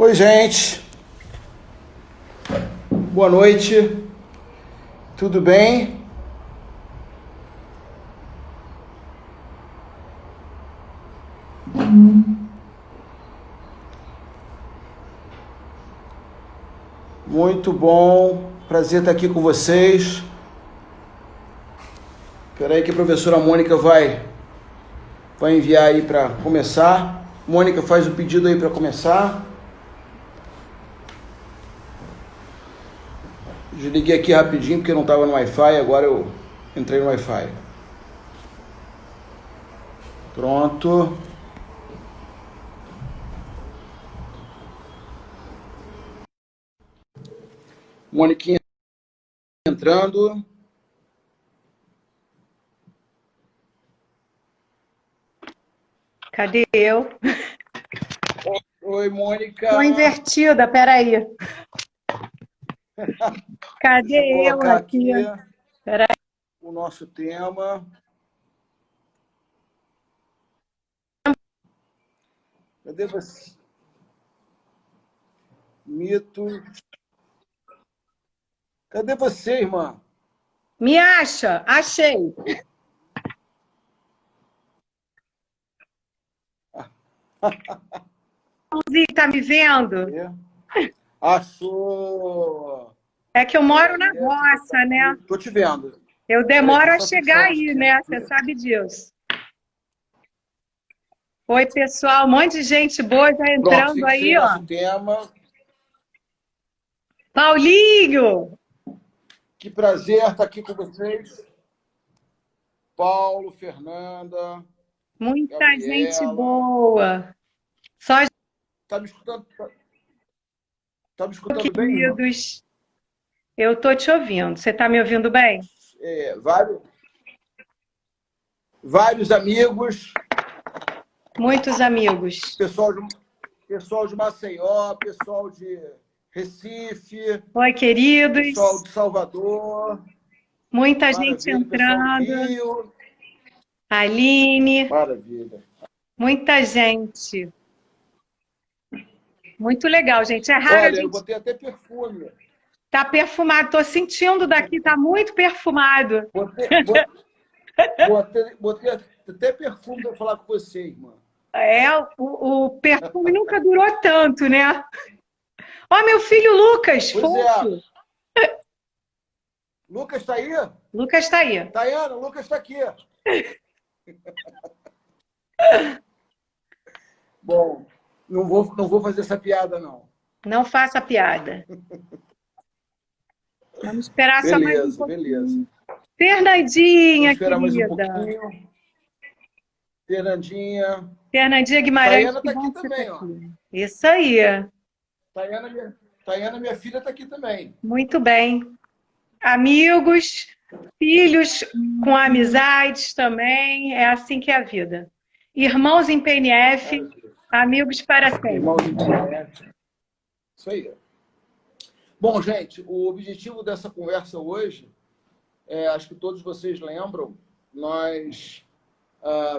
Oi, gente. Boa noite. Tudo bem? Muito bom. Prazer estar aqui com vocês. Espera aí que a professora Mônica vai enviar aí para começar. Mônica, faz o pedido aí para começar. Desliguei aqui rapidinho porque eu não estava no Wi-Fi, agora eu entrei no Wi-Fi. Pronto. Moniquinha entrando. Cadê eu? Oi, Mônica. Tô invertida, peraí. Cadê eu aqui? Peraí. O nosso tema. Cadê você? Mitos. Cadê você, irmã? Me acha? Achei. Tá me vendo? Achou. É que eu moro na roça, né? Tô te vendo. Eu demoro a chegar aí, né? Você sabe disso. Oi, pessoal. Um monte de gente boa já entrando. Pronto, aí, ó. Nosso tema. Paulinho! Que prazer estar aqui com vocês. Paulo, Fernanda. Muita Gabriela. gente boa. Só Tá me escutando? Tá me escutando bem, irmã? Eu tô te ouvindo. Você tá me ouvindo bem? Vários amigos. Muitos amigos. Pessoal de Maceió, pessoal de Recife. Oi, queridos. Pessoal de Salvador. Muita gente entrando. Aline. Maravilha. Muita gente. Muito legal, gente. É raro. Olha, eu botei até perfume. Tá perfumado. Tô sentindo daqui, tá muito perfumado. Botei até perfume para falar com você, irmã. É, o perfume nunca durou tanto, né? Ó, meu filho Lucas, fofo. Lucas está aí? Lucas está aí. Tayana, Lucas está aqui. Bom, não vou fazer essa piada, não. Não faça piada. Vamos esperar só mais um pouquinho. Beleza. Fernandinha, querida. Mais um pouquinho. Fernandinha Guimarães. Tayana está aqui também, ó. Isso aí. Tayana, minha filha, está aqui também. Muito bem. Amigos, filhos com amizades também. É assim que é a vida. Irmãos em PNF, amigos para sempre. Irmãos em PNF. Isso aí. Bom, gente, o objetivo dessa conversa hoje, acho que todos vocês lembram, nós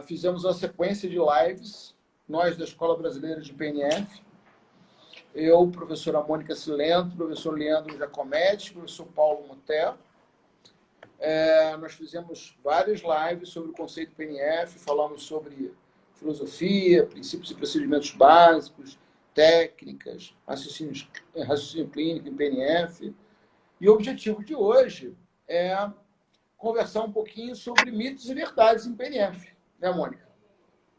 fizemos uma sequência de lives, nós da Escola Brasileira de PNF, eu, professora Mônica Silento, professor Leandro Giacometti, professor Paulo Muté. Nós fizemos várias lives sobre o conceito PNF, falamos sobre filosofia, princípios e procedimentos básicos, técnicas, raciocínio clínico em PNF. E o objetivo de hoje é conversar um pouquinho sobre mitos e verdades em PNF, né, Mônica?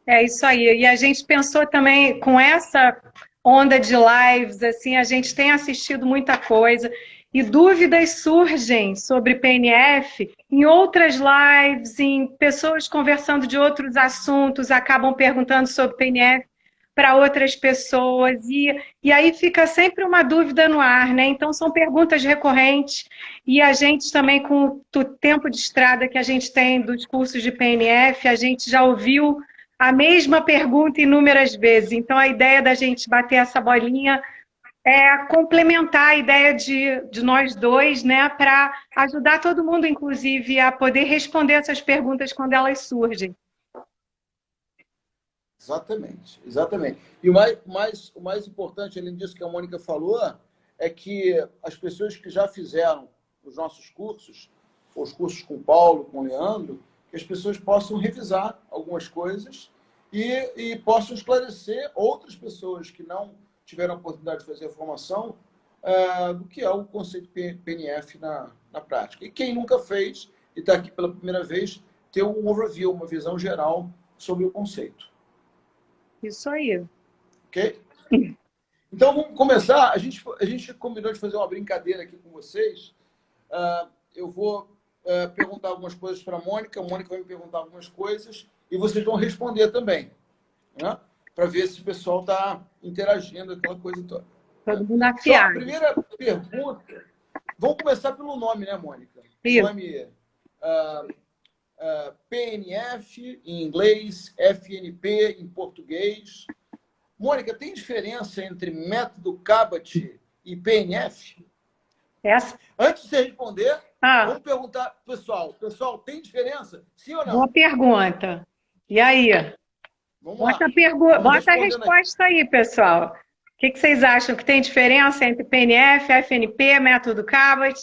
É isso aí. E a gente pensou também, com essa onda de lives, assim, a gente tem assistido muita coisa e dúvidas surgem sobre PNF em outras lives, em pessoas conversando de outros assuntos, acabam perguntando sobre PNF para outras pessoas, e aí fica sempre uma dúvida no ar, né? Então, são perguntas recorrentes, e a gente também, com o tempo de estrada que a gente tem dos cursos de PNF, a gente já ouviu a mesma pergunta inúmeras vezes. Então, a ideia da gente bater essa bolinha é complementar a ideia de nós dois, né? Para ajudar todo mundo, inclusive, a poder responder essas perguntas quando elas surgem. Exatamente, exatamente. E o mais importante, além disso que a Mônica falou, é que as pessoas que já fizeram os nossos cursos, os cursos com o Paulo, com o Leandro, que as pessoas possam revisar algumas coisas e possam esclarecer outras pessoas que não tiveram a oportunidade de fazer a formação do que é o conceito PNF na prática. E quem nunca fez e está aqui pela primeira vez, ter um overview, uma visão geral sobre o conceito. Isso aí. Ok? Então, vamos começar. A gente combinou de fazer uma brincadeira aqui com vocês. Eu vou perguntar algumas coisas para a Mônica vai me perguntar algumas coisas e vocês vão responder também, né? Para ver se o pessoal está interagindo, aquela coisa toda. Todo mundo afiado. Então, a primeira pergunta... Vamos começar pelo nome, né, Mônica? Isso. O nome PNF em inglês, FNP em português. Mônica, tem diferença entre método Cabot e PNF? Antes de você responder, vamos perguntar pro pessoal. Pessoal, tem diferença? Sim ou não? Boa pergunta. E aí? Vamos lá. Bota a resposta aí, pessoal. O que vocês acham? Que tem diferença entre PNF, FNP, método Cabot?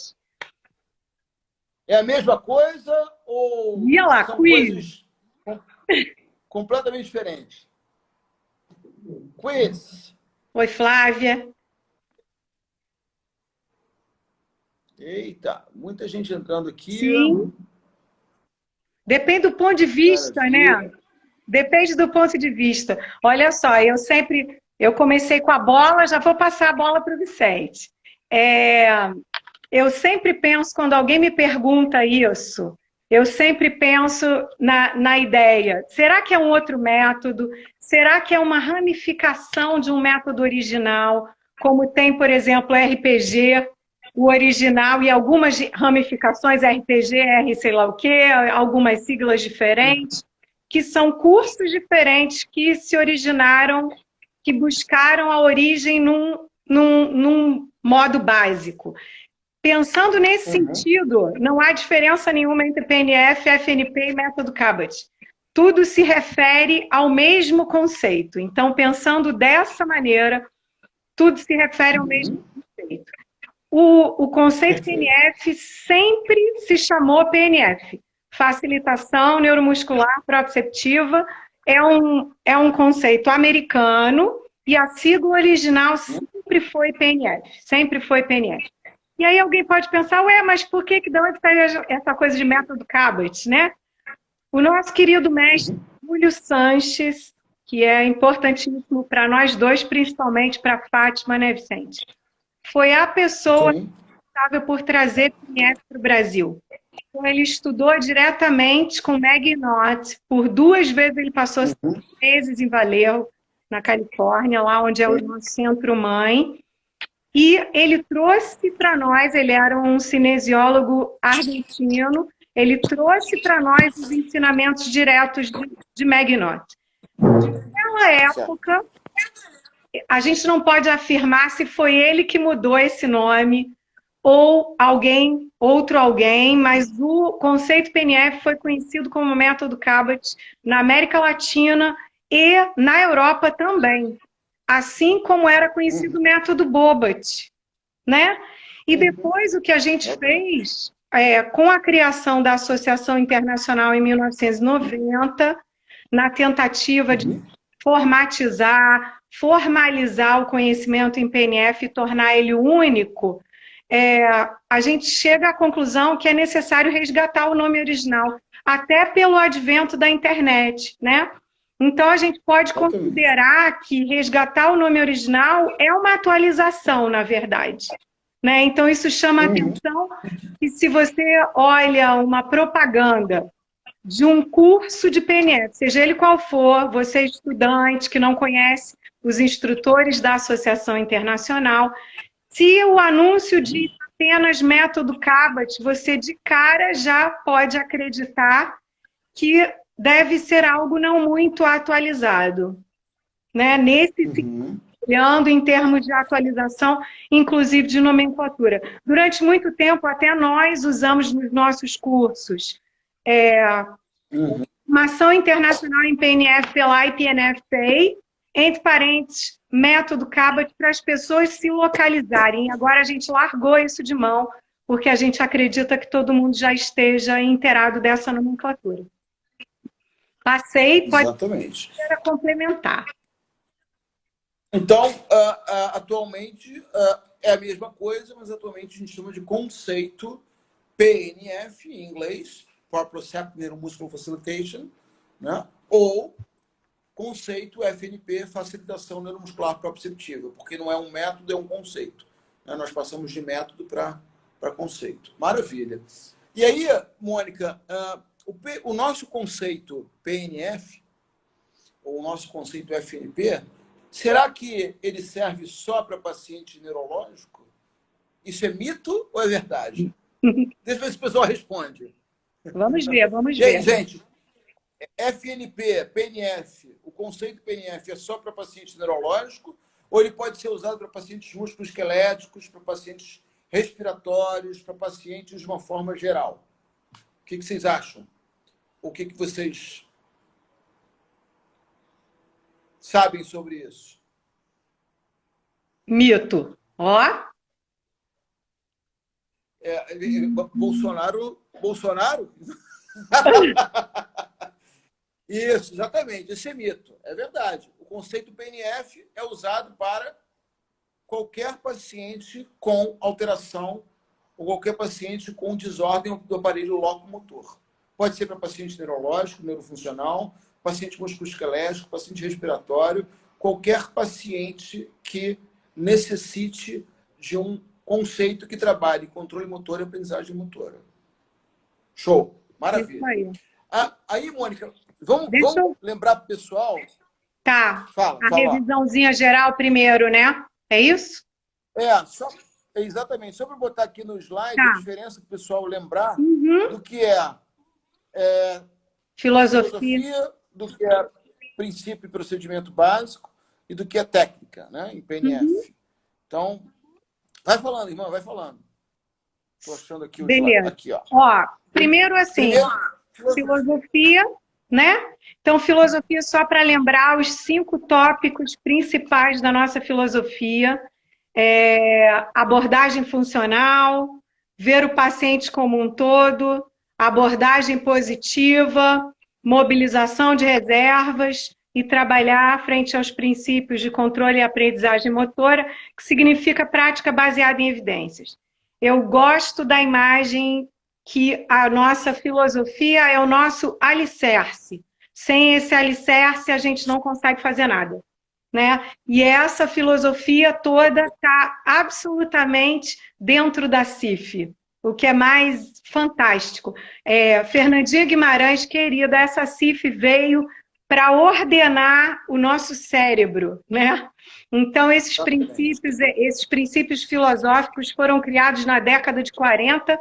É a mesma coisa ou são coisas completamente diferentes? Quiz. Oi, Flávia. Eita, muita gente entrando aqui. Sim. Depende do ponto de vista, né? Depende do ponto de vista. Olha só, eu comecei com a bola, já vou passar a bola para o Vicente. Eu sempre penso, quando alguém me pergunta isso, eu sempre penso na ideia, será que é um outro método? Será que é uma ramificação de um método original? Como tem, por exemplo, RPG, o original e algumas ramificações, RPG, R sei lá o quê, algumas siglas diferentes, que são cursos diferentes que se originaram, que buscaram a origem num modo básico. Pensando nesse sentido, não há diferença nenhuma entre PNF, FNP e método Cabot. Tudo se refere ao mesmo conceito. Então, pensando dessa maneira, tudo se refere ao mesmo conceito. O conceito PNF sempre se chamou PNF. Facilitação neuromuscular proprioceptiva é um conceito americano e a sigla original sempre foi PNF. Sempre foi PNF. E aí alguém pode pensar, mas por que de onde saiu essa coisa de método Cabot, né? O nosso querido mestre Júlio Sanches, que é importantíssimo para nós dois, principalmente para a Fátima, né, Vicente? Foi a pessoa responsável por trazer PNF para o Brasil. Então, ele estudou diretamente com Meg Knott. Por 2 vezes ele passou 6 meses em Vallejo, na Califórnia, lá onde é o nosso centro-mãe. E ele trouxe para nós, ele era um cinesiólogo argentino, ele trouxe para nós os ensinamentos diretos de Meg Knott. Naquela época, a gente não pode afirmar se foi ele que mudou esse nome ou outro alguém, mas o conceito PNF foi conhecido como método Cabot na América Latina e na Europa também. Assim como era conhecido o método Bobat, né? E depois o que a gente fez, com a criação da Associação Internacional em 1990, na tentativa de formatizar, formalizar o conhecimento em PNF e tornar ele único, a gente chega à conclusão que é necessário resgatar o nome original, até pelo advento da internet, né? Então, a gente pode considerar que resgatar o nome original é uma atualização, na verdade. Né? Então, isso chama a atenção que se você olha uma propaganda de um curso de PNF, seja ele qual for, você estudante que não conhece os instrutores da Associação Internacional, se o anúncio diz apenas método Cabot, você de cara já pode acreditar que deve ser algo não muito atualizado, né? Olhando em termos de atualização, inclusive de nomenclatura. Durante muito tempo, até nós usamos nos nossos cursos Formação internacional em PNF pela IPNFPA, entre parênteses, método Cabot, para as pessoas se localizarem. Agora a gente largou isso de mão, porque a gente acredita que todo mundo já esteja inteirado dessa nomenclatura. Passei, pode Exatamente. ser complementar. Então, atualmente é a mesma coisa, mas atualmente a gente chama de conceito PNF, em inglês, Proprioceptive Neuromuscular Facilitation, né? Ou conceito FNP, Facilitação Neuromuscular Proprioceptiva, porque não é um método, é um conceito. Né? Nós passamos de método para conceito. Maravilha. E aí, Mônica, o nosso conceito PNF, ou o nosso conceito FNP, será que ele serve só para paciente neurológico? Isso é mito ou é verdade? Deixa eu ver se o pessoal responde. Vamos ver, vamos E aí, ver. gente, FNP, PNF, o conceito PNF é só para paciente neurológico ou ele pode ser usado para pacientes musculoesqueléticos, para pacientes respiratórios, para pacientes de uma forma geral? O que vocês acham? O que vocês sabem sobre isso? Mito. Ó. Bolsonaro? Isso, exatamente. Esse é mito. É verdade. O conceito PNF é usado para qualquer paciente com alteração ou qualquer paciente com desordem do aparelho locomotor. Pode ser para paciente neurológico, neurofuncional, paciente musculoesquelético, paciente respiratório, qualquer paciente que necessite de um conceito que trabalhe controle motor e aprendizagem motora. Show. Maravilha. Isso aí. Aí, Mônica, vamos lembrar para o pessoal... Tá. Fala. Revisãozinha geral primeiro, né? É isso? Exatamente. Só para botar aqui no slide Tá. a diferença para o pessoal lembrar do que Filosofia, do que é princípio e procedimento básico e do que é técnica, né? Em PNF. Então, vai falando, irmã, vai falando. Estou achando aqui o slide. Aqui, ó. Primeiro assim, filosofia, né? Então, filosofia, só para lembrar os 5 tópicos principais da nossa filosofia. Abordagem funcional, ver o paciente como um todo, abordagem positiva, mobilização de reservas e trabalhar frente aos princípios de controle e aprendizagem motora, que significa prática baseada em evidências. Eu gosto da imagem que a nossa filosofia é o nosso alicerce. Sem esse alicerce, a gente não consegue fazer nada, né? E essa filosofia toda está absolutamente dentro da CIF, o que é mais fantástico. Fernandinha Guimarães, querida, essa CIF veio para ordenar o nosso cérebro, né? Então, esses princípios filosóficos foram criados na década de 40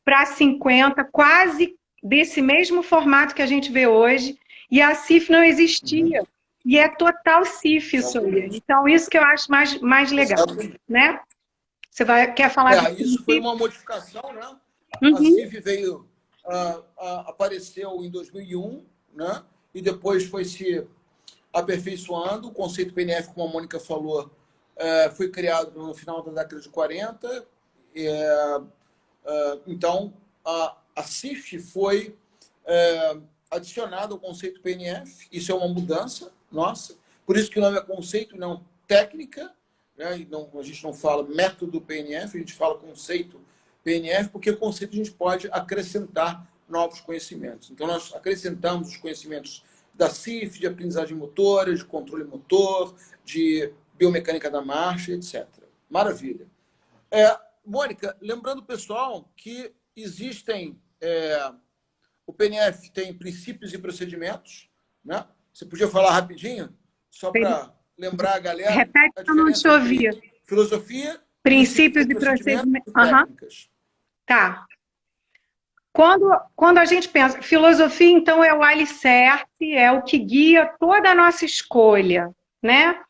para 50, quase desse mesmo formato que a gente vê hoje, e a CIF não existia. E é total CIF isso aí. Então, isso que eu acho mais legal, né? Você quer falar isso foi uma modificação, né? A CIF veio, apareceu em 2001, né? E depois foi se aperfeiçoando. O conceito PNF, como a Mônica falou, foi criado no final da década de 40. Então, a CIF foi adicionada ao conceito PNF. Isso é uma mudança nossa. Por isso que o nome é conceito, não técnica. Né? A gente não fala método PNF, a gente fala conceito PNF, porque conceito a gente pode acrescentar novos conhecimentos. Então, nós acrescentamos os conhecimentos da CIF, de aprendizagem motora, de controle motor, de biomecânica da marcha, etc. Maravilha. Mônica, lembrando, pessoal, que existem... o PNF tem princípios e procedimentos, né? Você podia falar rapidinho, só para lembrar a galera? Repete que eu não te ouvi. Filosofia, princípios e procedimentos e técnicas. Tá. Quando a gente pensa, filosofia, então, é o alicerce, é o que guia toda a nossa escolha, né?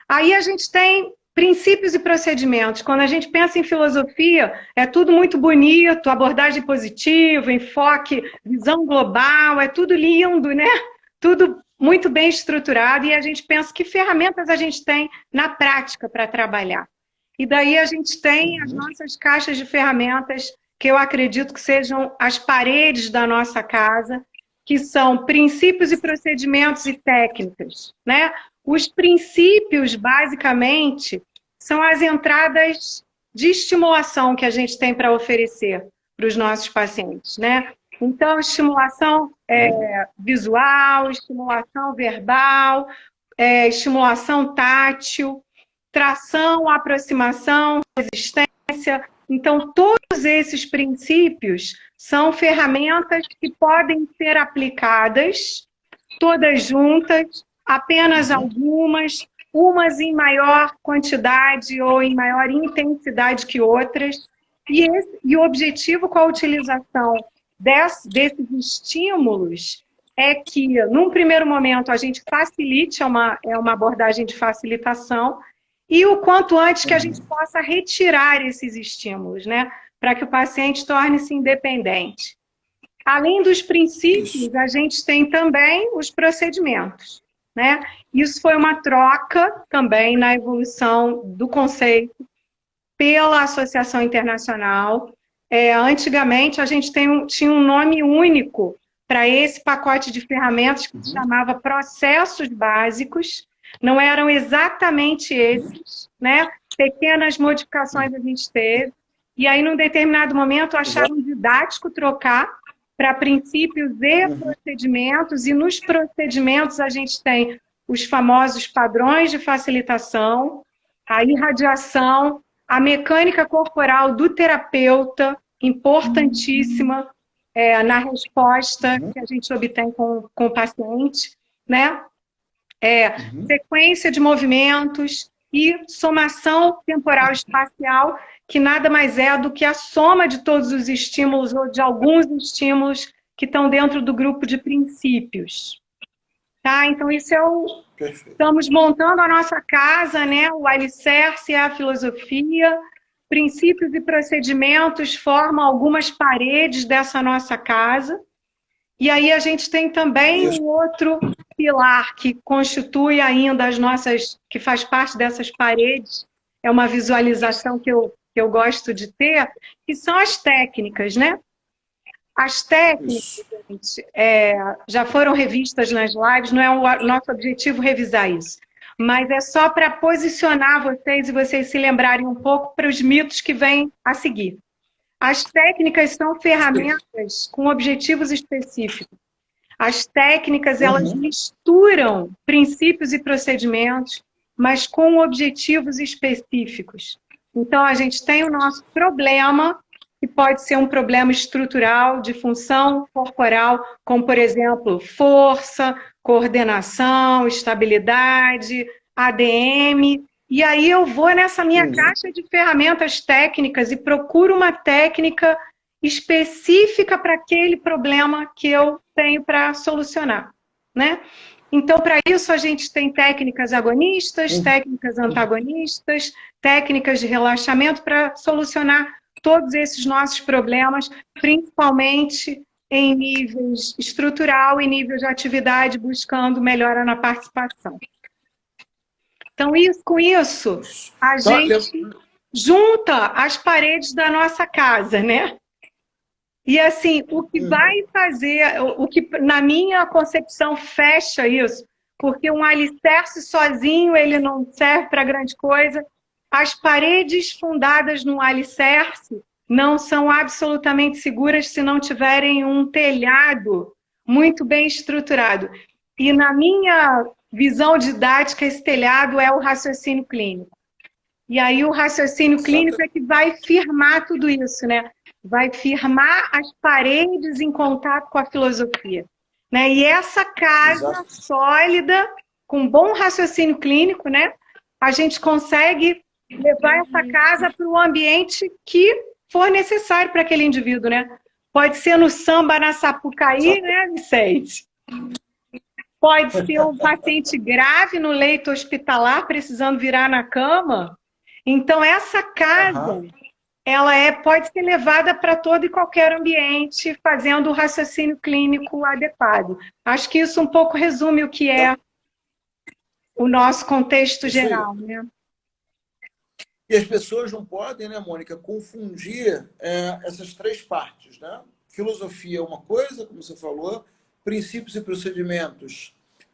Aí a gente tem princípios e procedimentos. Quando a gente pensa em filosofia, é tudo muito bonito, abordagem positiva, enfoque, visão global, é tudo lindo, né? Tudo muito bem estruturado, e a gente pensa que ferramentas a gente tem na prática para trabalhar. E daí a gente tem as nossas caixas de ferramentas, que eu acredito que sejam as paredes da nossa casa, que são princípios e procedimentos e técnicas, né? Os princípios, basicamente, são as entradas de estimulação que a gente tem para oferecer para os nossos pacientes, né? Então, estimulação visual, estimulação verbal, estimulação tátil, tração, aproximação, resistência. Então, todos esses princípios são ferramentas que podem ser aplicadas, todas juntas, apenas algumas, umas em maior quantidade ou em maior intensidade que outras. E o objetivo com a utilização desses estímulos é que, num primeiro momento, a gente facilite, é uma abordagem de facilitação, e o quanto antes que a gente possa retirar esses estímulos, né? Para que o paciente torne-se independente. Além dos princípios, a gente tem também os procedimentos, né? Isso foi uma troca também na evolução do conceito pela Associação Internacional. Antigamente, a gente tinha um nome único para esse pacote de ferramentas que se chamava processos básicos. Não eram exatamente esses, né? Pequenas modificações a gente teve. E aí, num determinado momento, acharam didático trocar para princípios e procedimentos. E nos procedimentos, a gente tem os famosos padrões de facilitação, a irradiação, a mecânica corporal do terapeuta, importantíssima na resposta que a gente obtém com o paciente, né? Sequência de movimentos e somação temporal espacial, que nada mais é do que a soma de todos os estímulos ou de alguns estímulos que estão dentro do grupo de princípios. Tá? Então, isso estamos montando a nossa casa, né? O alicerce é a filosofia, princípios e procedimentos formam algumas paredes dessa nossa casa. E aí a gente tem também um outro pilar que constitui ainda que faz parte dessas paredes, é uma visualização que eu gosto de ter, que são as técnicas, né? As técnicas, gente, já foram revistas nas lives, não é o nosso objetivo revisar isso, mas é só para posicionar vocês e vocês se lembrarem um pouco para os mitos que vêm a seguir. As técnicas são ferramentas com objetivos específicos. As técnicas, elas misturam princípios e procedimentos, mas com objetivos específicos. Então, a gente tem o nosso problema, que pode ser um problema estrutural de função corporal, como, por exemplo, força, coordenação, estabilidade, ADM. E aí eu vou nessa minha caixa de ferramentas técnicas e procuro uma técnica específica para aquele problema que eu tenho para solucionar, né? Então, para isso, a gente tem técnicas agonistas, técnicas antagonistas, técnicas de relaxamento para solucionar todos esses nossos problemas, principalmente em níveis estrutural e nível de atividade, buscando melhora na participação. Então, com isso, a gente junta as paredes da nossa casa, né? E, assim, o que vai fazer, o que, na minha concepção, fecha isso, porque um alicerce sozinho, ele não serve para grande coisa. As paredes fundadas num alicerce não são absolutamente seguras se não tiverem um telhado muito bem estruturado. E, na minha visão didática, esse telhado é o raciocínio clínico. E aí o raciocínio clínico é que vai firmar tudo isso, né? Vai firmar as paredes em contato com a filosofia, né? E essa casa sólida, com bom raciocínio clínico, né? A gente consegue levar essa casa para o ambiente que for necessário para aquele indivíduo, né? Pode ser no samba, na Sapucaí, né, Vicente? Pode ser um paciente grave no leito hospitalar, precisando virar na cama, Então, essa casa, ela pode ser levada para todo e qualquer ambiente, fazendo o raciocínio clínico adequado. Acho que isso um pouco resume o que é o nosso contexto geral, né? E as pessoas não podem, né, Mônica, confundir essas três partes, né? Filosofia é uma coisa, como você falou, princípios e procedimentos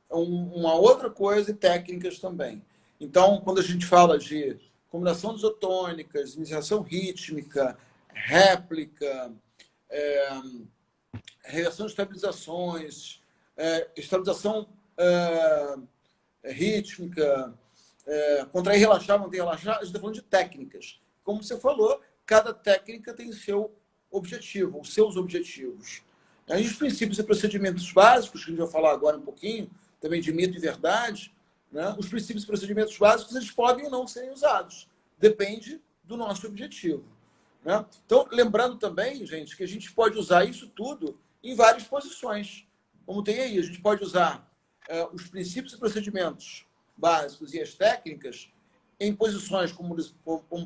uma outra coisa e técnicas também. Então, quando a gente fala de combinação de isotônicas, iniciação rítmica, réplica, reação de estabilizações, estabilização rítmica, contrair, relaxar, manter, relaxar, a gente está falando de técnicas. Como você falou, cada técnica tem seu objetivo, os seus objetivos. E os princípios e procedimentos básicos, que a gente vai falar agora um pouquinho, também de mito e verdade, né? Os princípios e procedimentos básicos, eles podem ou não serem usados. Depende do nosso objetivo. Né? Então, lembrando também, gente, que a gente pode usar isso tudo em várias posições. Como tem aí, a gente pode usar os princípios e procedimentos básicos e as técnicas em posições como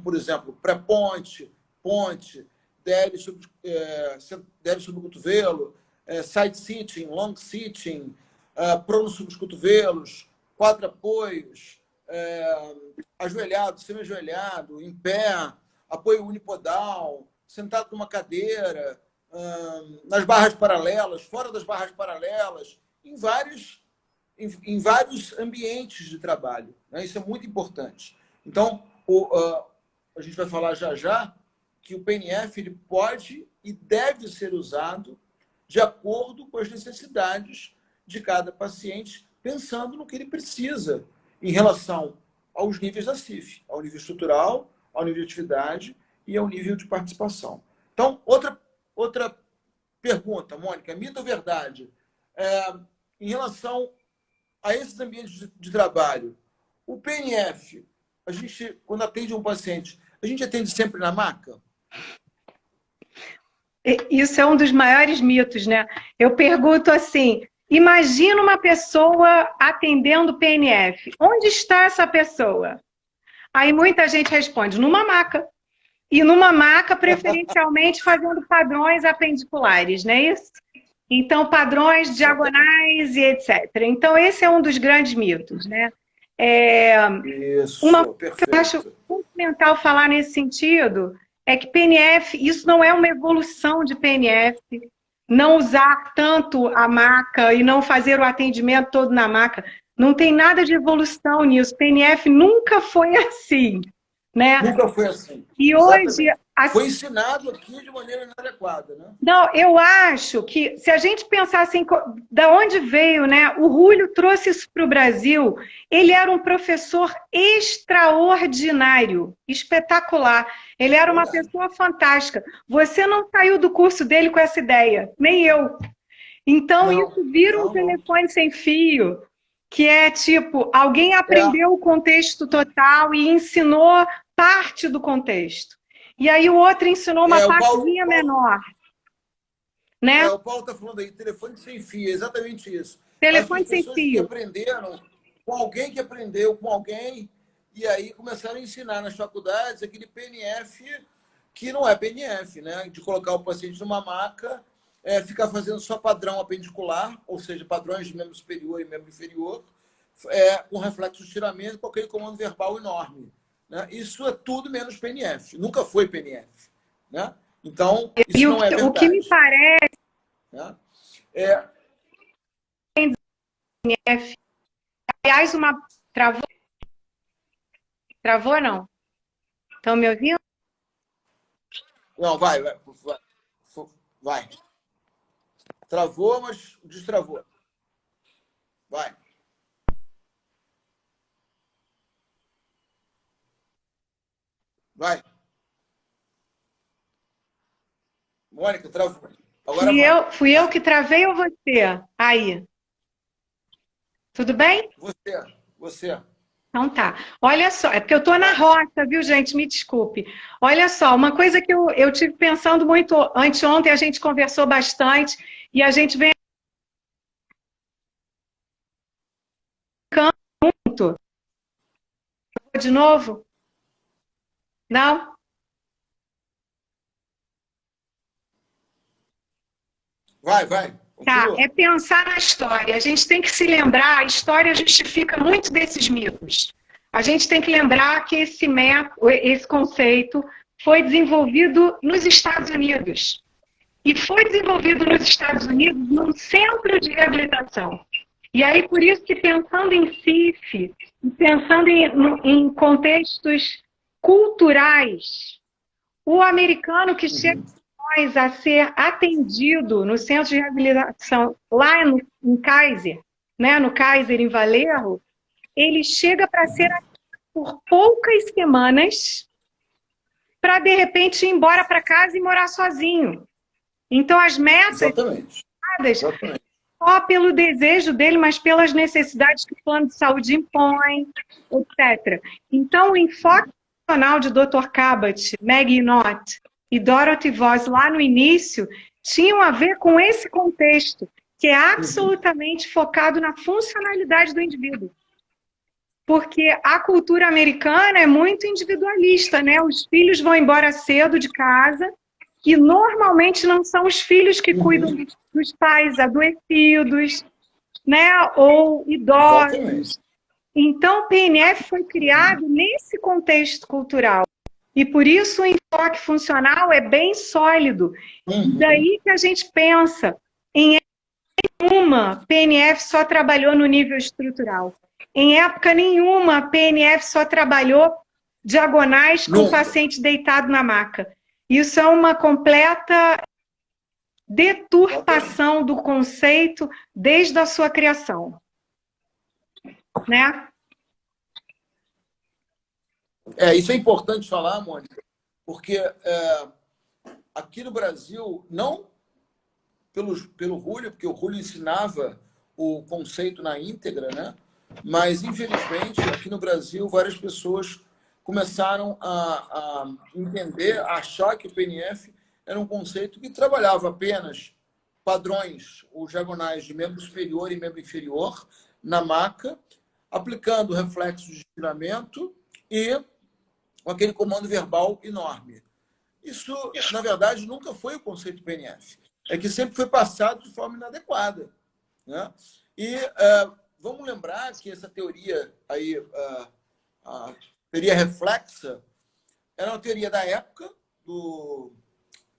por exemplo, pré-ponte, ponte, DL sobre o cotovelo, side sitting, long sitting, prono sobre os cotovelos, quatro apoios, ajoelhado, semi-ajoelhado, em pé, apoio unipodal, sentado numa cadeira, nas barras paralelas, fora das barras paralelas, em vários ambientes de trabalho. Né? Isso é muito importante. Então, a gente vai falar já que o PNF ele pode e deve ser usado de acordo com as necessidades de cada paciente, pensando no que ele precisa em relação aos níveis da CIF, ao nível estrutural, ao nível de atividade e ao nível de participação. Então, outra pergunta, Mônica, mito ou verdade? Em relação a esses ambientes de trabalho, o PNF, a gente, quando atende um paciente, a gente atende sempre na maca? Isso é um dos maiores mitos, né? Eu pergunto assim, imagina uma pessoa atendendo PNF. Onde está essa pessoa? Aí muita gente responde, numa maca. E numa maca, preferencialmente, fazendo padrões apendiculares, não é isso? Então, padrões diagonais e etc. Então, esse é um dos grandes mitos, né? Isso, perfeito. Que eu acho fundamental falar nesse sentido é que PNF, isso não é uma evolução de PNF, não usar tanto a maca e não fazer o atendimento todo na maca. Não tem nada de evolução nisso. PNF nunca foi assim, né? Nunca foi assim. E hoje... Foi ensinado aqui de maneira inadequada, né? Não, eu acho que, se a gente pensar assim, da onde veio, né? O Rúlio trouxe isso para o Brasil. Ele era um professor extraordinário, espetacular. Ele era uma pessoa fantástica. Você não saiu do curso dele com essa ideia, nem eu. Então, isso vira um telefone sem fio, que é tipo, alguém aprendeu o contexto total e ensinou parte do contexto. E aí o outro ensinou uma partezinha menor. Né? O Paulo está falando aí, telefone sem fio, é exatamente isso. Telefone sem fio. Que aprenderam com alguém que aprendeu com alguém, e aí começaram a ensinar nas faculdades aquele PNF que não é PNF, né? De colocar o paciente numa maca, ficar fazendo só padrão apendicular, ou seja, padrões de membro superior e membro inferior, com reflexo de estiramento, com aquele comando verbal enorme. Né? Isso é tudo menos PNF. Nunca foi PNF. Né? Então, isso não é verdade. O que me parece... Né? PNF. Aliás, uma... Travou? Travou, não? Estão me ouvindo? Não, vai. Travou, mas destravou. Vai. Vai. Mônica, travou. Agora fui eu que travei ou você? Aí. Tudo bem? Você. Então tá. Olha só, é porque eu estou na roça, viu, gente? Me desculpe. Olha só, uma coisa que eu tive pensando muito anteontem, a gente conversou bastante e a gente vem muito. De novo? Não? Vai, Tá, continua. é pensar na história. A gente tem que se lembrar, a história justifica muito desses mitos. A gente tem que lembrar que esse conceito foi desenvolvido nos Estados Unidos. E foi desenvolvido nos Estados Unidos num centro de reabilitação. E aí, por isso que pensando em CIF, pensando em contextos culturais, o americano que chega a ser atendido no centro de reabilitação lá em Kaiser, né, no Kaiser em Valerro, ele chega para ser atendido por poucas semanas para, de repente, ir embora para casa e morar sozinho. Então, as metas Exatamente. Exatamente. só pelo desejo dele, mas pelas necessidades que o plano de saúde impõe, etc. Então, o enfoque funcional de Dr. Cabot, Maggie Knott e Dorothy Voss lá no início tinham a ver com esse contexto, que é absolutamente focado na funcionalidade do indivíduo. Porque a cultura americana é muito individualista, né? Os filhos vão embora cedo de casa e normalmente não são os filhos que cuidam dos pais adoecidos, né? Ou idosos. Exatamente. Então, o PNF foi criado nesse contexto cultural. E por isso o enfoque funcional é bem sólido. Daí que a gente pensa em nenhuma PNF só trabalhou no nível estrutural. Em época nenhuma, a PNF só trabalhou diagonais com o paciente deitado na maca. Isso é uma completa deturpação do conceito desde a sua criação. Né? Isso é importante falar, Mônica, porque aqui no Brasil, não pelo Rúlio, porque o Rúlio ensinava o conceito na íntegra, né? Mas, infelizmente, aqui no Brasil, várias pessoas começaram a entender, a achar que o PNF era um conceito que trabalhava apenas padrões, os diagonais de membro superior e membro inferior, na maca, aplicando reflexos de estiramento e com aquele comando verbal enorme. Isso, na verdade, nunca foi o conceito PNF. É que sempre foi passado de forma inadequada. Né? E vamos lembrar que essa teoria aí, a teoria reflexa, era uma teoria da época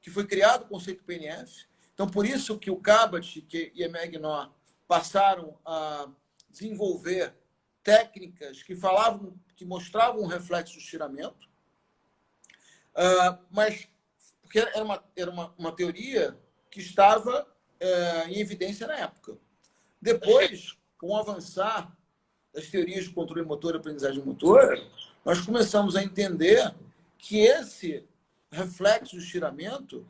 que foi criado o conceito PNF. Então, por isso que o Cabot e a Magnon passaram a desenvolver técnicas que mostravam um reflexo de estiramento, mas porque era uma teoria que estava em evidência na época. Depois, com o avançar das teorias de controle motor e aprendizagem motora, nós começamos a entender que esse reflexo de estiramento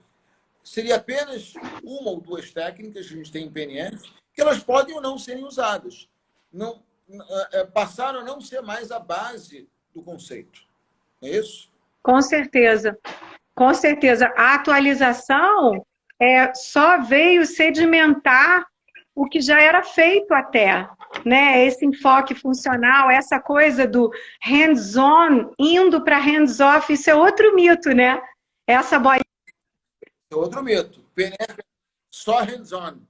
seria apenas uma ou duas técnicas que a gente tem em PNF, que elas podem ou não serem usadas. Não, passaram a não ser mais a base do conceito. É isso? Com certeza. Com certeza. A atualização só veio sedimentar o que já era feito até, né? Esse enfoque funcional, essa coisa do hands-on indo para hands-off, isso é outro mito, né? Essa bolinha. É outro mito. PNF é só hands-on.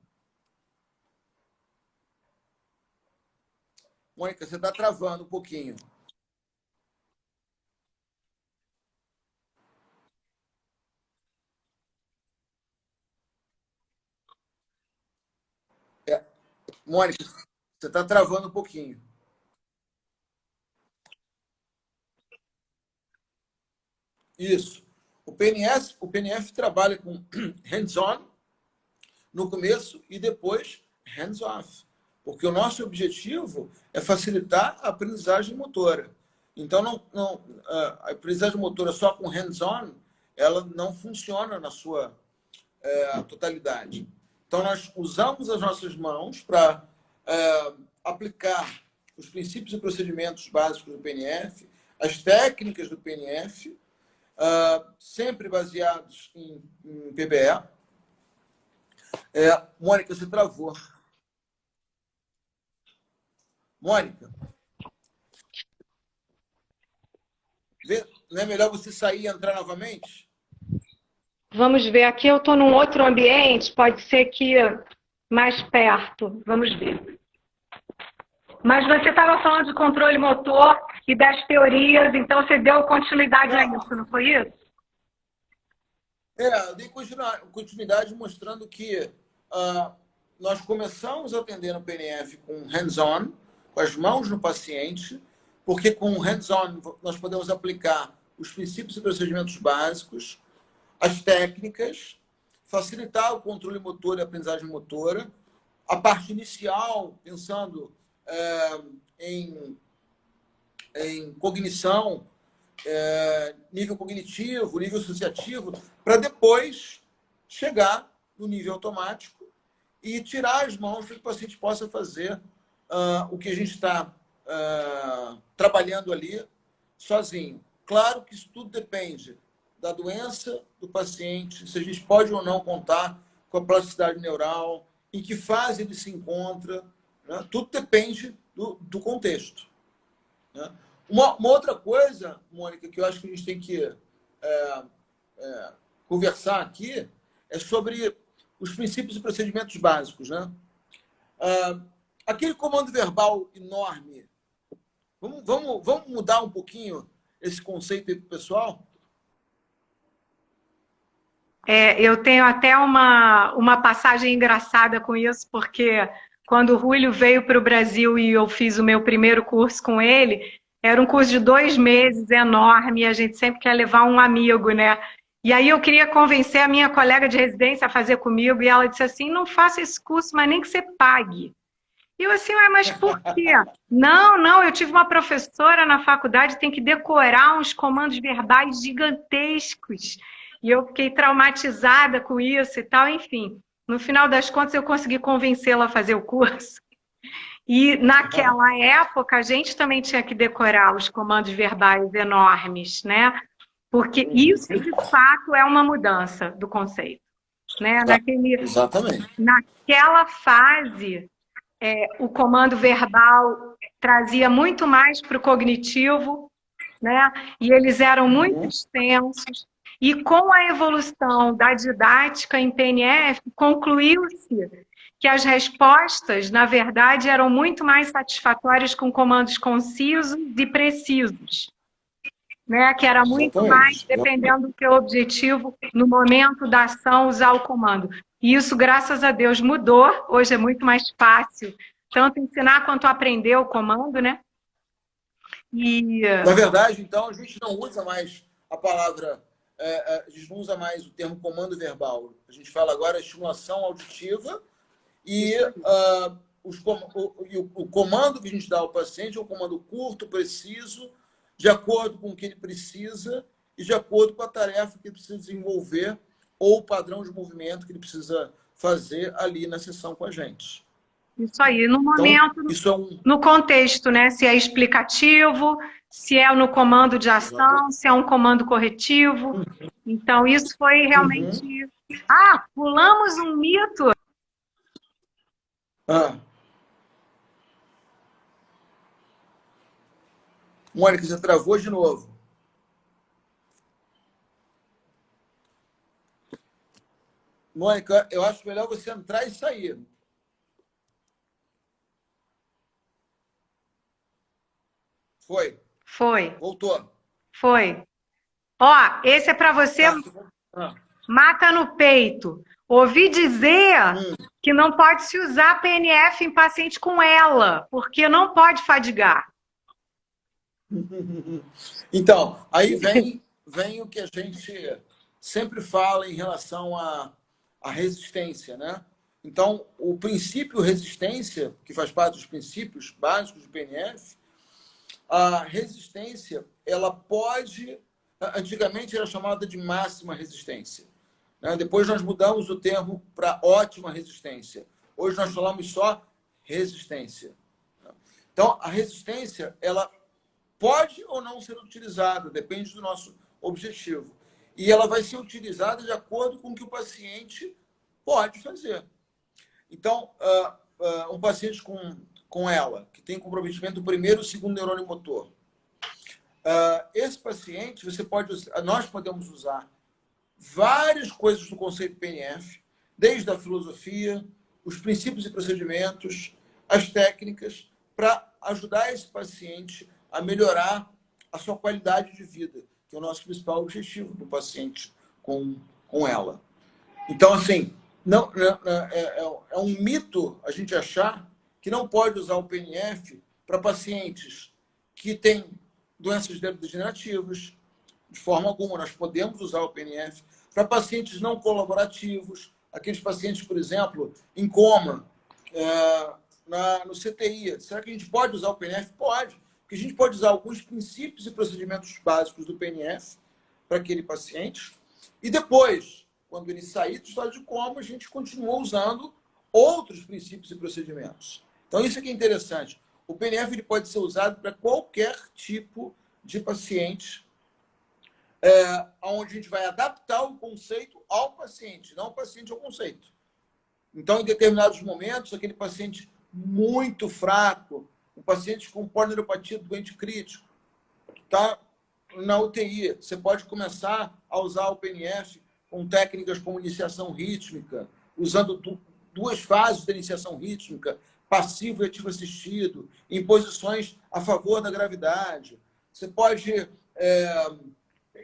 Mônica, você está travando um pouquinho. Mônica, você está travando um pouquinho. Isso. O PNF trabalha com hands-on no começo e depois hands-off. Porque o nosso objetivo é facilitar a aprendizagem motora. Então, a aprendizagem motora só com hands-on, ela não funciona na sua totalidade. Então, nós usamos as nossas mãos para aplicar os princípios e procedimentos básicos do PNF, as técnicas do PNF, sempre baseados em PBE. Mônica, você travou. Mônica, não é melhor você sair e entrar novamente? Vamos ver, aqui eu estou num outro ambiente, pode ser que mais perto, vamos ver. Mas você estava falando de controle motor e das teorias, então você deu continuidade a isso, não foi isso? Eu dei continuidade mostrando que nós começamos a atender no PNF com hands-on, com as mãos no paciente, porque com hands-on nós podemos aplicar os princípios e procedimentos básicos, as técnicas, facilitar o controle motor e a aprendizagem motora, a parte inicial, pensando em cognição, nível cognitivo, nível associativo, para depois chegar no nível automático e tirar as mãos para que o paciente possa fazer o que a gente está trabalhando ali sozinho. Claro que isso tudo depende da doença do paciente, se a gente pode ou não contar com a plasticidade neural, em que fase ele se encontra, né? Tudo depende do contexto. Né? Uma outra coisa, Mônica, que eu acho que a gente tem que conversar aqui é sobre os princípios e procedimentos básicos. Né? Aquele comando verbal enorme, vamos mudar um pouquinho esse conceito aí para o pessoal? Eu tenho até uma passagem engraçada com isso, porque quando o Rúlio veio para o Brasil e eu fiz o meu primeiro curso com ele, era um curso de 2 meses, enorme, e a gente sempre quer levar um amigo, né? E aí eu queria convencer a minha colega de residência a fazer comigo, e ela disse assim, não faça esse curso, mas nem que você pague. E eu assim, mas por quê? Não, eu tive uma professora na faculdade, tem que decorar uns comandos verbais gigantescos. E eu fiquei traumatizada com isso e tal, enfim. No final das contas, eu consegui convencê-la a fazer o curso. E naquela época, a gente também tinha que decorar os comandos verbais enormes, né? Porque isso, de fato, é uma mudança do conceito. Né? Exatamente. Naquela fase, o comando verbal trazia muito mais para o cognitivo, né? E eles eram muito extensos. E com a evolução da didática em PNF, concluiu-se que as respostas, na verdade, eram muito mais satisfatórias com comandos concisos e precisos, né? Que era muito mais, dependendo do teu objetivo, no momento da ação, usar o comando. E isso, graças a Deus, mudou. Hoje é muito mais fácil, tanto ensinar quanto aprender o comando, né? Na verdade, então, a gente não usa mais a palavra... a gente não usa mais o termo comando verbal. A gente fala agora estimulação auditiva e o comando que a gente dá ao paciente é um comando curto, preciso, de acordo com o que ele precisa e de acordo com a tarefa que ele precisa desenvolver ou o padrão de movimento que ele precisa fazer ali na sessão com a gente. Isso aí, no momento, então, isso no contexto, né? Se é explicativo, se é no comando de ação, se é um comando corretivo. Então, isso foi realmente... pulamos um mito. Mônica, você travou de novo. Mônica, eu acho melhor você entrar e sair. Foi. Foi. Voltou. Foi. Esse é para você. Mata no peito. Ouvi dizer que não pode se usar PNF em paciente com ela, porque não pode fadigar. Então, aí vem o que a gente sempre fala em relação à resistência, né? Então, o princípio resistência, que faz parte dos princípios básicos do PNF, a resistência, ela pode... Antigamente era chamada de máxima resistência. Né? Depois nós mudamos o termo para ótima resistência. Hoje nós falamos só resistência. Então, a resistência, ela pode ou não ser utilizada, depende do nosso objetivo. E ela vai ser utilizada de acordo com o que o paciente pode fazer. Então, um paciente com ela, que tem comprometimento do primeiro e segundo neurônio motor, esse paciente, nós podemos usar várias coisas do conceito PNF, desde a filosofia, os princípios e procedimentos, as técnicas, para ajudar esse paciente a melhorar a sua qualidade de vida, que é o nosso principal objetivo do paciente com ela. Então, assim, é um mito a gente achar que não pode usar o PNF para pacientes que têm doenças neurodegenerativas. De forma alguma, nós podemos usar o PNF para pacientes não colaborativos, aqueles pacientes, por exemplo, em coma, no CTI. Será que a gente pode usar o PNF? Pode, porque a gente pode usar alguns princípios e procedimentos básicos do PNF para aquele paciente, e depois, quando ele sair do estado de coma, a gente continua usando outros princípios e procedimentos. Então, isso aqui é interessante. O PNF ele pode ser usado para qualquer tipo de paciente, onde a gente vai adaptar o conceito ao paciente, não o paciente ao conceito. Então, em determinados momentos, aquele paciente muito fraco, um paciente com polineuropatia doente crítico, que está na UTI, você pode começar a usar o PNF com técnicas como iniciação rítmica, usando duas fases da iniciação rítmica, passivo e ativo assistido, em posições a favor da gravidade. Você pode...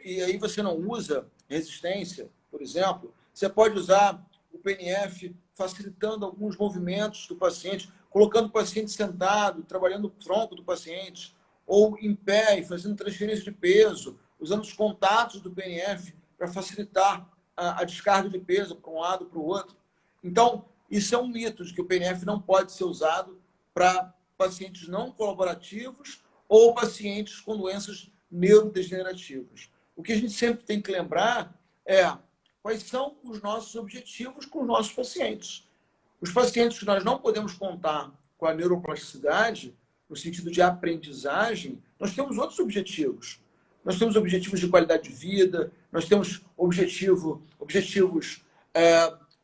e aí você não usa resistência, por exemplo, você pode usar o PNF facilitando alguns movimentos do paciente, colocando o paciente sentado, trabalhando o tronco do paciente, ou em pé e fazendo transferência de peso, usando os contatos do PNF para facilitar a descarga de peso para um lado para o outro. Então, isso é um mito de que o PNF não pode ser usado para pacientes não colaborativos ou pacientes com doenças neurodegenerativas. O que a gente sempre tem que lembrar é quais são os nossos objetivos com os nossos pacientes. Os pacientes que nós não podemos contar com a neuroplasticidade, no sentido de aprendizagem, nós temos outros objetivos. Nós temos objetivos de qualidade de vida, nós temos objetivos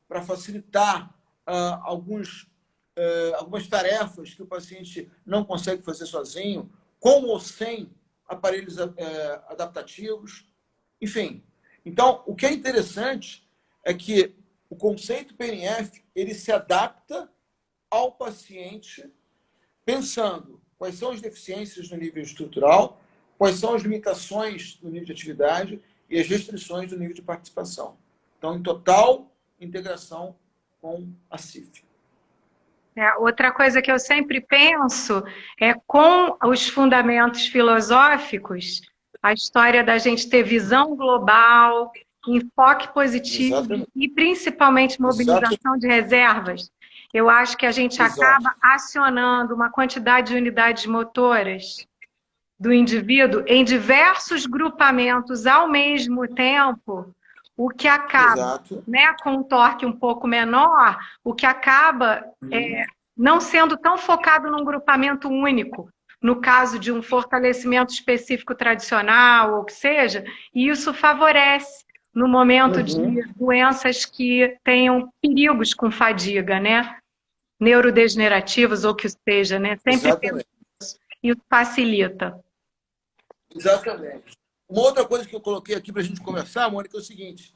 para facilitar algumas tarefas que o paciente não consegue fazer sozinho, com ou sem aparelhos adaptativos, enfim. Então, o que é interessante é que o conceito PNF ele se adapta ao paciente pensando quais são as deficiências no nível estrutural, quais são as limitações no nível de atividade e as restrições no nível de participação. Então, em total integração com a CIF. Outra coisa que eu sempre penso é com os fundamentos filosóficos, a história da gente ter visão global, enfoque positivo. Exatamente. E principalmente mobilização Exatamente. De reservas. Eu acho que a gente acaba acionando uma quantidade de unidades motoras do indivíduo em diversos grupamentos ao mesmo tempo, o que acaba, com um torque um pouco menor, o que acaba não sendo tão focado num grupamento único, no caso de um fortalecimento específico tradicional, ou que seja, e isso favorece no momento de doenças que tenham perigos com fadiga, neurodegenerativas ou que seja, sempre tem isso. Isso facilita. Exatamente. Uma outra coisa que eu coloquei aqui para a gente conversar, Mônica, é o seguinte.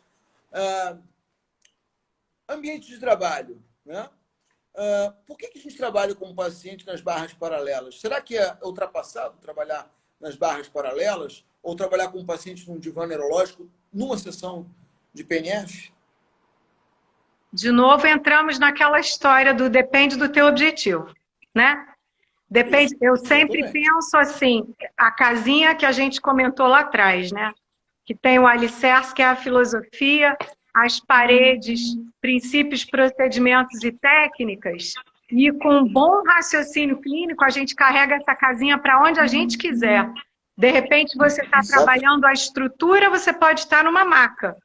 Ambiente de trabalho. Por que a gente trabalha com o paciente nas barras paralelas? Será que é ultrapassado trabalhar nas barras paralelas ou trabalhar com o paciente num divã neurológico numa sessão de PNF? De novo, entramos naquela história do depende do teu objetivo, Depende, eu sempre penso assim, a casinha que a gente comentou lá atrás, que tem o alicerce, que é a filosofia, as paredes, princípios, procedimentos e técnicas, e com um bom raciocínio clínico, a gente carrega essa casinha para onde a gente quiser. De repente, você está trabalhando a estrutura, você pode estar numa maca.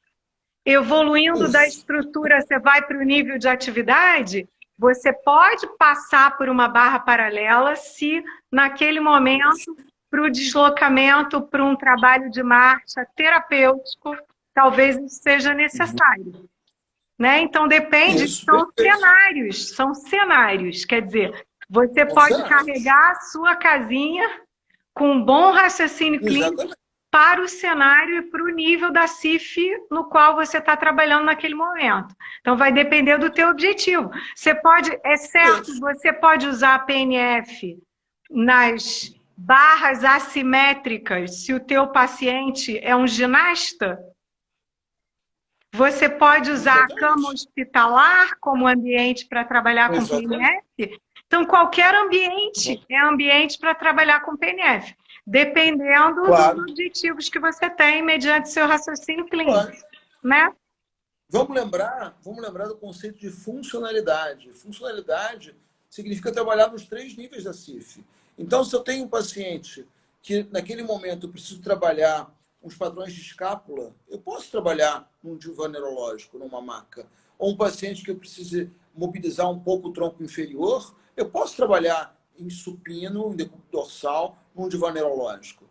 Evoluindo da estrutura, você vai para o nível de atividade, você pode passar por uma barra paralela se, naquele momento, para o deslocamento, para um trabalho de marcha terapêutico, talvez isso seja necessário. Então, depende, são cenários. Quer dizer, você pode carregar a sua casinha com um bom raciocínio clínico Exatamente. para o cenário e para o nível da CIF no qual você está trabalhando naquele momento. Então, vai depender do teu objetivo. Você pode, é certo, Isso. você pode usar a PNF nas barras assimétricas se o teu paciente é um ginasta? Você pode usar a cama Exatamente. hospitalar como ambiente para trabalhar com Exatamente. PNF? Então, qualquer ambiente Exatamente. é ambiente para trabalhar com PNF, dependendo dos Claro, objetivos que você tem mediante seu raciocínio clínico, claro. né? Vamos lembrar do conceito de funcionalidade. Funcionalidade significa trabalhar nos 3 níveis da CIF. Então, se eu tenho um paciente que, naquele momento, eu preciso trabalhar uns padrões de escápula, eu posso trabalhar num divã neurológico, numa maca. Ou um paciente que eu precise mobilizar um pouco o tronco inferior, eu posso trabalhar em supino, em decúbito dorsal, num divã neurológico.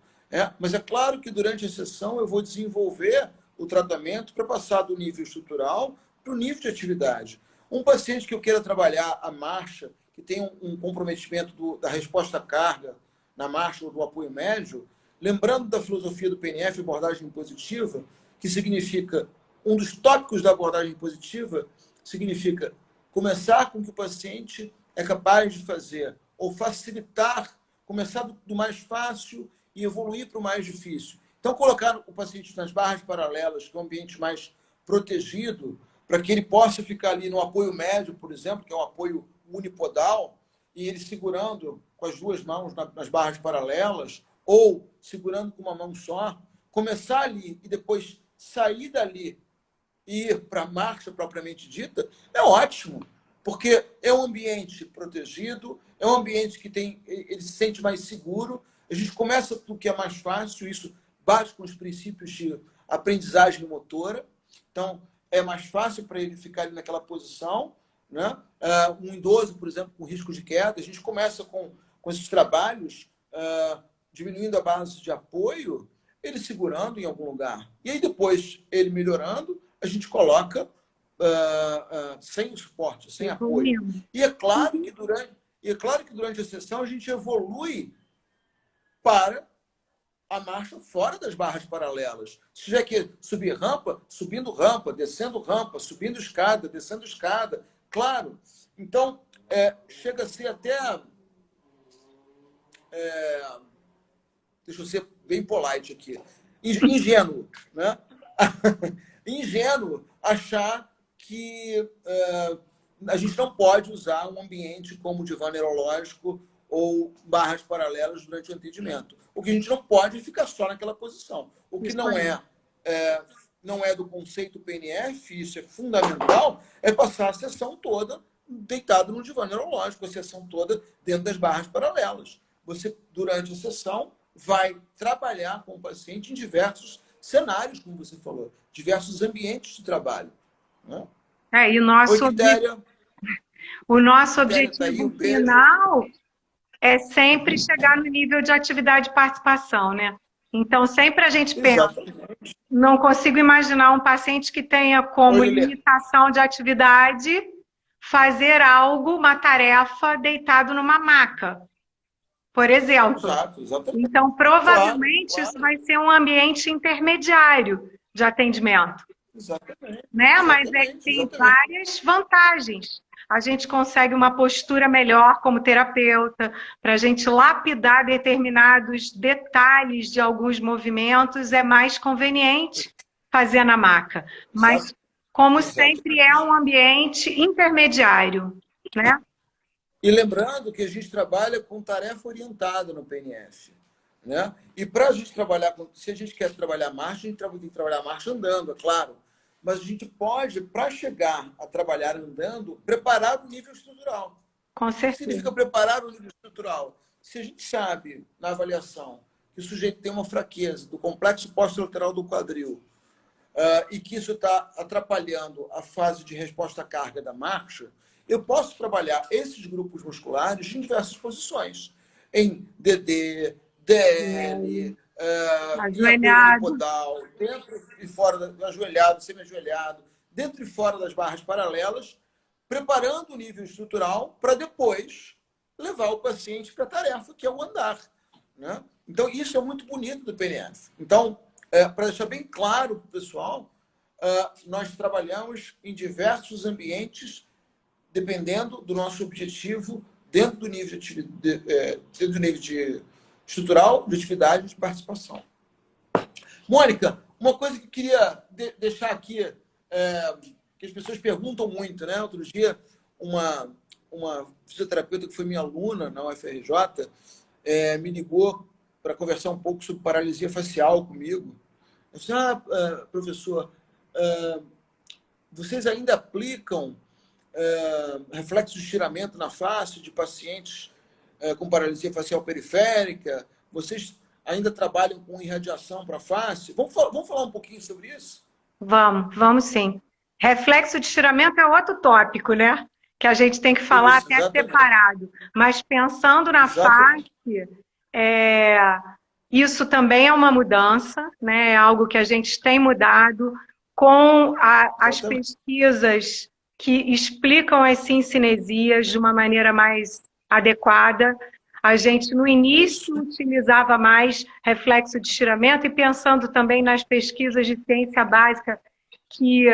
Mas é claro que durante a sessão eu vou desenvolver o tratamento para passar do nível estrutural para o nível de atividade. Um paciente que eu queira trabalhar a marcha, que tem um comprometimento da resposta à carga na marcha ou do apoio médio, lembrando da filosofia do PNF, abordagem positiva, que significa, um dos tópicos da abordagem positiva, significa começar com o que o paciente é capaz de fazer, ou facilitar, começar do mais fácil e evoluir para o mais difícil. Então, colocar o paciente nas barras paralelas, que é um ambiente mais protegido, para que ele possa ficar ali no apoio médio, por exemplo, que é um apoio unipodal, e ele segurando com as 2 mãos nas barras paralelas, ou segurando com uma mão só, começar ali e depois sair dali e ir para a marcha propriamente dita, é ótimo, porque é um ambiente protegido, é um ambiente que ele se sente mais seguro, a gente começa com o que é mais fácil, isso bate com os princípios de aprendizagem motora, então é mais fácil para ele ficar ali naquela posição, né? Um idoso, por exemplo, com risco de queda, a gente começa com esses trabalhos, diminuindo a base de apoio, ele segurando em algum lugar. E aí depois, ele melhorando, a gente coloca sem suporte, sem apoio. E é claro que durante a sessão a gente evolui para a marcha fora das barras paralelas. Se tiver que subir rampa, subindo rampa, descendo rampa, subindo escada, descendo escada. Claro. Então, chega a ser até... deixa eu ser bem polite aqui. Ingênuo, né? Ingênuo achar que a gente não pode usar um ambiente como divã neurológico ou barras paralelas durante o atendimento. O que a gente não pode é ficar só naquela posição. O que não é do conceito PNF, isso é fundamental, é passar a sessão toda deitado no divã neurológico, a sessão toda dentro das barras paralelas. Você, durante a sessão, vai trabalhar com o paciente em diversos cenários, como você falou, diversos ambientes de trabalho. Né? E o nosso objetivo final é sempre chegar no nível de atividade e participação, né? Então, sempre a gente pensa, exatamente, não consigo imaginar um paciente que tenha como limitação de atividade fazer algo, uma tarefa, deitado numa maca, por exemplo. Exatamente. Então, provavelmente, isso vai ser um ambiente intermediário de atendimento. Exatamente. Né? Mas tem várias vantagens. A gente consegue uma postura melhor como terapeuta, para a gente lapidar determinados detalhes de alguns movimentos, é mais conveniente fazer na maca. Mas, como sempre, é um ambiente intermediário, né? E lembrando que a gente trabalha com tarefa orientada no PNF. Né? E para a gente trabalhar, se a gente quer trabalhar a marcha, a gente tem que trabalhar a marcha andando, é claro. Mas a gente pode, para chegar a trabalhar andando, preparar o nível estrutural. Com certeza. O que significa preparar o nível estrutural? Se a gente sabe, na avaliação, que o sujeito tem uma fraqueza do complexo posterolateral do quadril e que isso está atrapalhando a fase de resposta à carga da marcha, eu posso trabalhar esses grupos musculares em diversas posições. Em DD, DL... ajoelhado, dentro e fora do ajoelhado, semi-ajoelhado, dentro e fora das barras paralelas, preparando o nível estrutural para depois levar o paciente para a tarefa, que é o andar. né? Então, isso é muito bonito do PNF. Então, para deixar bem claro para o pessoal, nós trabalhamos em diversos ambientes, dependendo do nosso objetivo, dentro do nível de estrutural, de atividade de participação. Mônica, uma coisa que eu queria deixar aqui, que as pessoas perguntam muito, né? Outro dia, uma fisioterapeuta que foi minha aluna na UFRJ me ligou para conversar um pouco sobre paralisia facial comigo. Eu disse, professor, vocês ainda aplicam reflexo de estiramento na face de pacientes com paralisia facial periférica? Vocês ainda trabalham com irradiação para a face? Vamos falar um pouquinho sobre isso? Vamos sim. Reflexo de estiramento é outro tópico, né? Que a gente tem que falar Isso, até exatamente. separado. Mas pensando na Exatamente. face, isso também é uma mudança, né? É algo que a gente tem mudado com as pesquisas que explicam as cincinesias de uma maneira mais adequada. A gente, no início, utilizava mais reflexo de estiramento e pensando também nas pesquisas de ciência básica que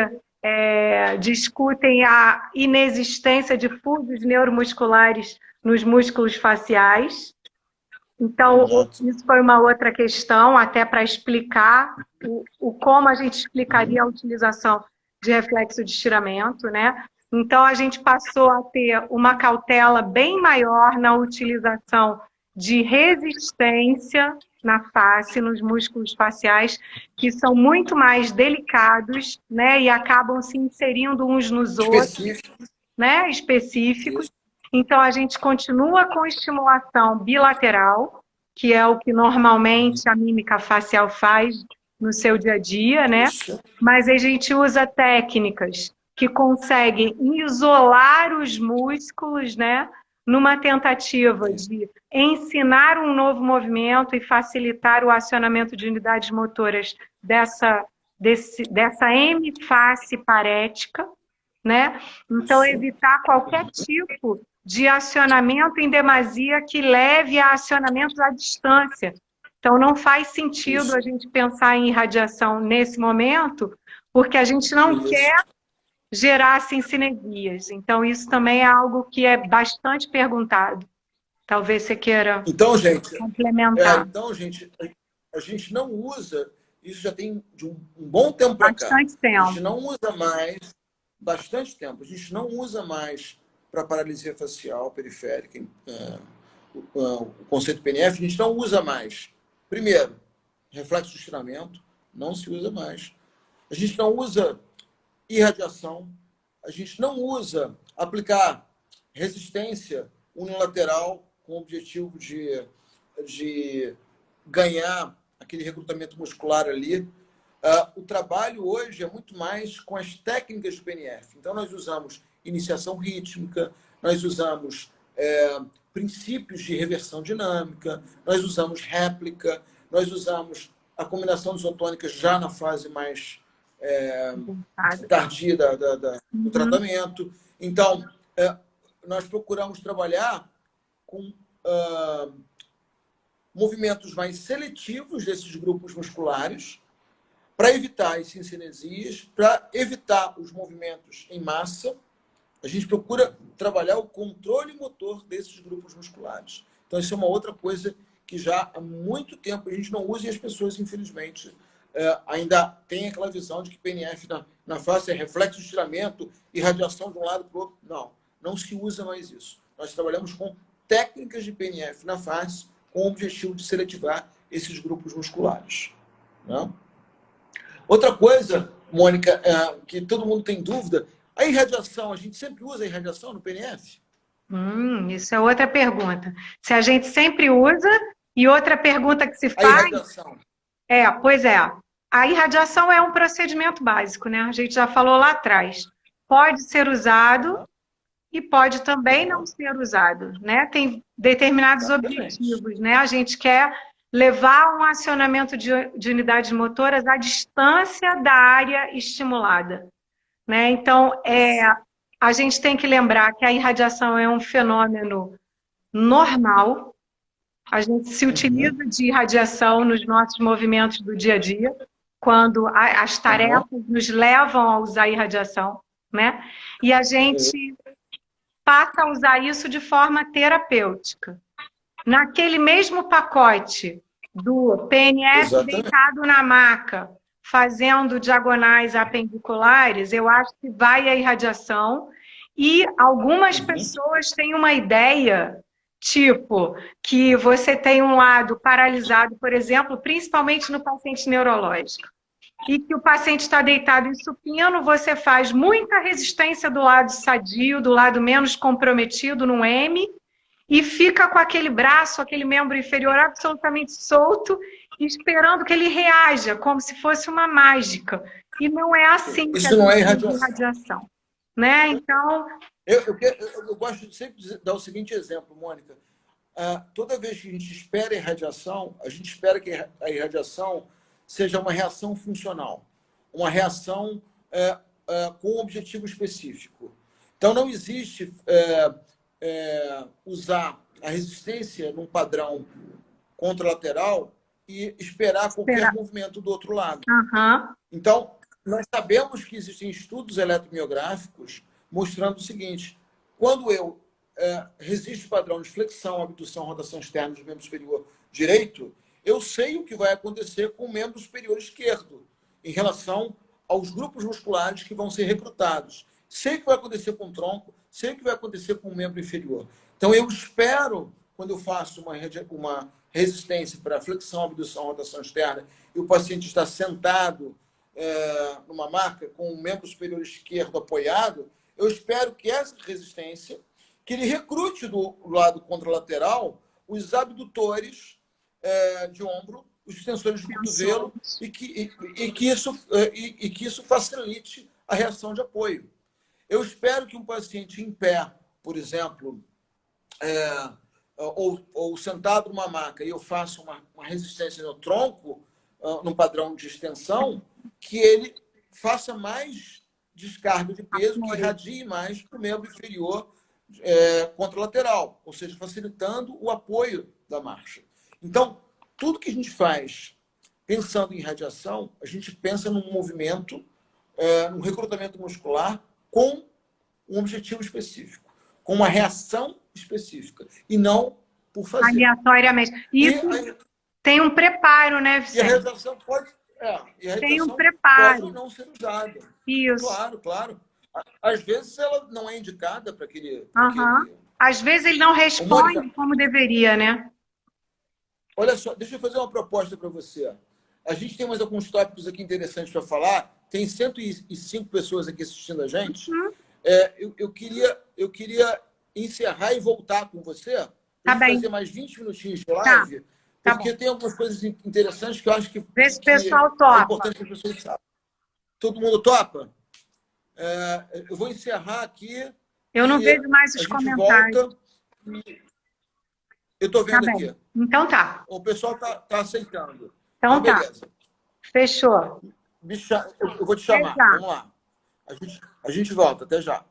discutem a inexistência de fluidos neuromusculares nos músculos faciais. Então, isso foi uma outra questão, até para explicar como a gente explicaria a utilização de reflexo de estiramento, né? Então, a gente passou a ter uma cautela bem maior na utilização de resistência na face, nos músculos faciais, que são muito mais delicados, né? E acabam se inserindo uns nos outros, né? Específicos. Isso. Então, a gente continua com estimulação bilateral, que é o que normalmente a mímica facial faz no seu dia a dia, né? Mas a gente usa técnicas que conseguem isolar os músculos, né? Numa tentativa de ensinar um novo movimento e facilitar o acionamento de unidades motoras dessa hemiface parética, né? Então, evitar qualquer tipo de acionamento em demasia que leve a acionamentos à distância. Então, não faz sentido a gente pensar em irradiação nesse momento, porque a gente não quer gerar cincinesias. Então, isso também é algo que é bastante perguntado. Talvez você queira complementar. Então, gente, a gente não usa, isso já tem de um bom tempo para cá. Bastante tempo. A gente não usa mais, bastante tempo, a gente não usa mais para paralisia facial periférica, o conceito PNF, a gente não usa mais. Primeiro, reflexo de estiramento, não se usa mais. A gente não usa irradiação, a gente não usa aplicar resistência unilateral com o objetivo de ganhar aquele recrutamento muscular ali. O trabalho hoje é muito mais com as técnicas do PNF. Então, nós usamos iniciação rítmica, nós usamos princípios de reversão dinâmica, nós usamos réplica, nós usamos a combinação isotônica já na fase mais tardia do tratamento. Então, nós procuramos trabalhar com movimentos mais seletivos desses grupos musculares para evitar as cincinesias, para evitar os movimentos em massa. A gente procura trabalhar o controle motor desses grupos musculares. Então, isso é uma outra coisa que já há muito tempo a gente não usa e as pessoas, infelizmente, ainda têm aquela visão de que PNF na face é reflexo de estiramento e radiação de um lado para o outro. Não, não se usa mais isso. Nós trabalhamos com técnicas de PNF na face com o objetivo de seletivar esses grupos musculares. Né? Outra coisa, Mônica, que todo mundo tem dúvida, a irradiação, a gente sempre usa a irradiação no PNF? Isso é outra pergunta. Se a gente sempre usa, e outra pergunta que se faz... A irradiação. Pois é. A irradiação é um procedimento básico, né? A gente já falou lá atrás. Pode ser usado e pode também não ser usado, né? Tem determinados objetivos, né? A gente quer levar um acionamento de unidades motoras à distância da área estimulada, né? Então, a gente tem que lembrar que a irradiação é um fenômeno normal, A gente se utiliza de irradiação nos nossos movimentos do dia a dia, quando as tarefas nos levam a usar irradiação, né? E a gente passa a usar isso de forma terapêutica. Naquele mesmo pacote do PNF Exatamente. deitado na maca, fazendo diagonais apendiculares, eu acho que vai a irradiação. E algumas pessoas têm uma ideia, tipo, que você tem um lado paralisado, por exemplo, principalmente no paciente neurológico, e que o paciente está deitado em supino, você faz muita resistência do lado sadio, do lado menos comprometido, no M, e fica com aquele braço, aquele membro inferior absolutamente solto, esperando que ele reaja, como se fosse uma mágica. E não é assim que Isso não é irradiação. irradiação. Né? Então... Eu gosto de sempre dar o seguinte exemplo, Mônica. Toda vez que a gente espera a irradiação, a gente espera que a irradiação seja uma reação funcional, uma reação com um objetivo específico. Então, não existe usar a resistência num padrão contralateral e esperar qualquer movimento do outro lado. Então, nós sabemos que existem estudos eletromiográficos mostrando o seguinte: quando eu resisto o padrão de flexão, abdução, rotação externa do membro superior direito, eu sei o que vai acontecer com o membro superior esquerdo em relação aos grupos musculares que vão ser recrutados. Sei o que vai acontecer com o tronco, sei o que vai acontecer com o membro inferior. Então, eu espero, quando eu faço uma resistência para flexão, abdução, rotação externa, e o paciente está sentado numa maca com o membro superior esquerdo apoiado, eu espero que essa resistência, que ele recrute do lado contralateral os abdutores de ombro, os extensores de cotovelo, e que isso facilite a reação de apoio. Eu espero que um paciente em pé, por exemplo, ou sentado numa maca, e eu faço uma resistência no tronco, num padrão de extensão, que ele faça mais descarga de peso, que irradie mais para o membro inferior contralateral, ou seja, facilitando o apoio da marcha. Então, tudo que a gente faz pensando em radiação, a gente pensa num movimento, num recrutamento muscular com um objetivo específico, com uma reação específica, e não por fazer. Aleatoriamente. Isso tem um preparo, né, Vicente? E a radiação pode... tem um preparo. Pode não ser usada. Isso. Claro. Às vezes ela não é indicada para aquele... Às vezes ele não responde Mônica, como deveria, né? Olha só, deixa eu fazer uma proposta para você. A gente tem mais alguns tópicos aqui interessantes para falar. Tem 105 pessoas aqui assistindo a gente. Eu queria encerrar e voltar com você. Tá bem. Fazer mais 20 minutinhos de live. Tá porque tem algumas coisas interessantes que eu acho que... Vê se o pessoal topa. É importante que as pessoas saibam. Todo mundo topa? Eu vou encerrar aqui. Eu não vejo mais os comentários. Eu estou vendo aqui. Então tá. O pessoal tá aceitando. Então tá. Beleza. Fechou. Eu vou te chamar. Vamos lá. A gente volta. Até já.